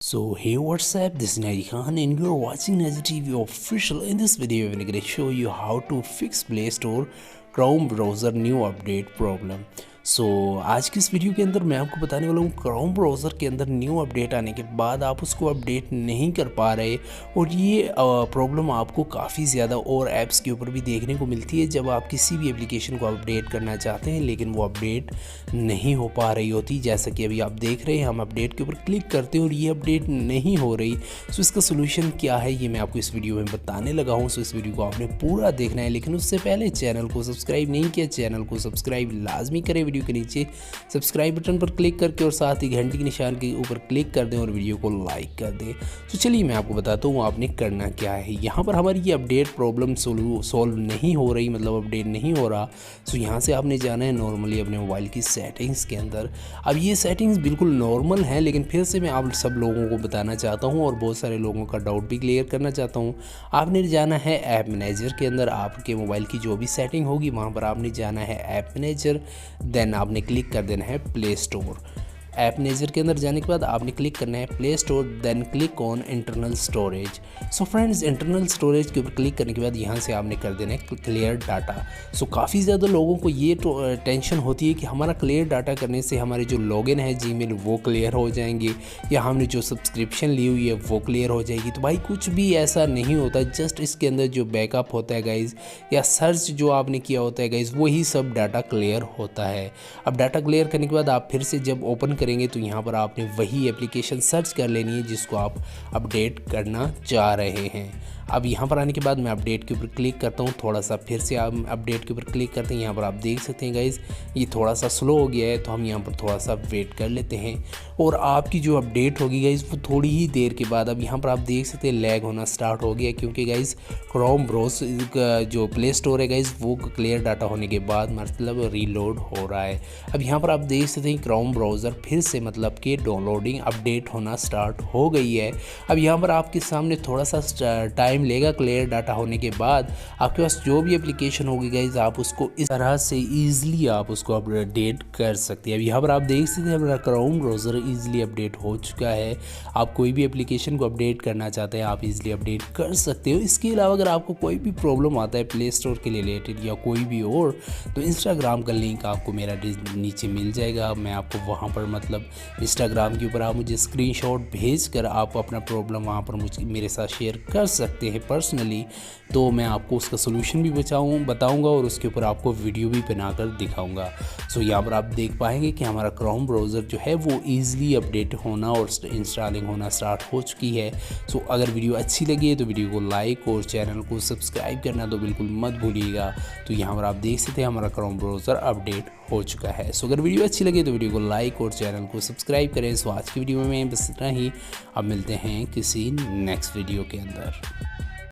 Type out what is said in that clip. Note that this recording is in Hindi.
So hey, what's up, this is Najii Khan and you're watching Najii TV official. In this video I'm going to show you how to fix Play Store Chrome browser new update problem. आज की इस वीडियो के अंदर मैं आपको बताने वाला हूँ क्रोम ब्राउज़र के अंदर न्यू अपडेट आने के बाद आप उसको अपडेट नहीं कर पा रहे और ये प्रॉब्लम आपको काफ़ी ज़्यादा और ऐप्स के ऊपर भी देखने को मिलती है जब आप किसी भी एप्लीकेशन को अपडेट करना चाहते हैं लेकिन वो अपडेट नहीं हो पा रही होती। जैसा कि अभी आप देख रहे हैं हम अपडेट के ऊपर क्लिक करते हैं और ये अपडेट नहीं हो रही। सो इसका सोल्यूशन क्या है ये मैं आपको इस वीडियो में बताने लगा हूँ। सो इस वीडियो को आपने पूरा देखना है, लेकिन उससे पहले चैनल को सब्सक्राइब नहीं किया, चैनल को सब्सक्राइब लाजमी करें। वीडियो के नीचे सब्सक्राइब बटन पर क्लिक करके और साथ ही घंटी के निशान के ऊपर क्लिक कर दें और वीडियो को लाइक कर दें। तो चलिए मैं आपको बताता हूँ आपने करना क्या है। यहाँ पर हमारी ये अपडेट प्रॉब्लम सॉल्व नहीं हो रही, मतलब अपडेट नहीं हो रहा। सो यहाँ से आपने जाना है नॉर्मली अपने मोबाइल की सेटिंग्स के अंदर। अब ये सेटिंग्स बिल्कुल नॉर्मल है, लेकिन फिर से मैं आप सब लोगों को बताना चाहता हूँ और बहुत सारे लोगों का डाउट भी क्लियर करना चाहता हूँ। आपने जाना है ऐप मैनेजर के अंदर, आपके मोबाइल की जो भी सेटिंग होगी वहाँ पर आपने जाना है ऐप मैनेजर, देन आपने क्लिक कर देना है प्ले स्टोर। ऐप मैनेजर के अंदर जाने के बाद आपने क्लिक करना है play store, then click on internal storage. So friends, internal storage के ऊपर क्लिक करने के बाद यहाँ से आपने कर देना है क्लियर डाटा। सो काफ़ी ज़्यादा लोगों को ये टेंशन होती है कि हमारा क्लियर डाटा करने से हमारे जो लॉगिन है जीमेल वो क्लियर हो जाएंगे या हमने जो सब्सक्रिप्शन ली हुई है वो क्लियर हो जाएगी। तो भाई कुछ भी ऐसा नहीं होता, जस्ट इसके अंदर जो बैकअप होता है गाइज़ या सर्च जो आपने किया होता है गाइज़ वही सब डाटा क्लियर होता है। अब डाटा क्लियर करने के बाद आप फिर से जब ओपन करेंगे तो यहाँ पर आपने वही एप्लीकेशन सर्च कर लेनी है जिसको आप अपडेट करना चाह रहे हैं। अब यहाँ पर आने के बाद मैं अपडेट के ऊपर क्लिक करता हूँ, थोड़ा सा फिर से आप अपडेट के ऊपर क्लिक करते हैं। यहाँ पर आप देख सकते हैं गाइज़ ये थोड़ा सा स्लो हो गया है, तो हम यहाँ पर थोड़ा सा वेट कर लेते हैं और आपकी जो अपडेट होगी गाइज़ वो थोड़ी ही देर के बाद अब यहाँ पर आप देख सकते हैं लैग होना स्टार्ट हो गया, क्योंकि गाइज़ क्रोम ब्राउज़र का जो प्ले स्टोर है गाइज़ वो क्लियर डाटा होने के बाद मतलब रीलोड हो रहा है। अब यहाँ पर आप देख सकते हैं क्रोम ब्राउज़र फिर से मतलब कि डाउनलोडिंग अपडेट होना स्टार्ट हो गई है। अब यहाँ पर आपके सामने थोड़ा सा टाइम लेगा क्लियर डाटा होने के बाद। आपके पास जो भी एप्लीकेशन होगी गाइज आप उसको इस तरह से ईजिली आप उसको अपडेट कर सकते हैं। अब यहाँ पर आप देख सकते हैं अपना क्रोम ब्राउज़र ईजिली अपडेट हो चुका है। आप कोई भी एप्लीकेशन को अपडेट करना चाहते हैं आप ईजिली अपडेट कर सकते हो। इसके अलावा अगर आपको कोई भी प्रॉब्लम आता है प्ले स्टोर के रिलेटेड या कोई भी और, तो इंस्टाग्राम का लिंक आपको मेरा नीचे मिल जाएगा। मैं आपको वहाँ पर मतलब इंस्टाग्राम के ऊपर आप मुझे स्क्रीनशॉट भेज कर आप अपना प्रॉब्लम वहाँ पर मुझे मेरे साथ शेयर कर सकते हैं पर्सनली, तो मैं आपको उसका सोल्यूशन भी बताऊंगा और उसके ऊपर आपको वीडियो भी बनाकर दिखाऊंगा। सो यहाँ पर आप देख पाएंगे कि हमारा क्रोम ब्राउज़र जो है वो ईजिली अपडेट होना और इंस्टॉलिंग होना स्टार्ट हो चुकी है। सो अगर वीडियो अच्छी लगी है तो वीडियो को लाइक और चैनल को सब्सक्राइब करना तो बिल्कुल मत भूलिएगा। तो यहाँ पर आप देख सकते हैं हमारा क्रोम ब्राउज़र अपडेट हो चुका है। सो अगर वीडियो अच्छी लगे तो वीडियो को लाइक और चैनल को सब्सक्राइब करें। सो आज की वीडियो में बस इतना ही, अब मिलते हैं किसी नेक्स्ट वीडियो के अंदर।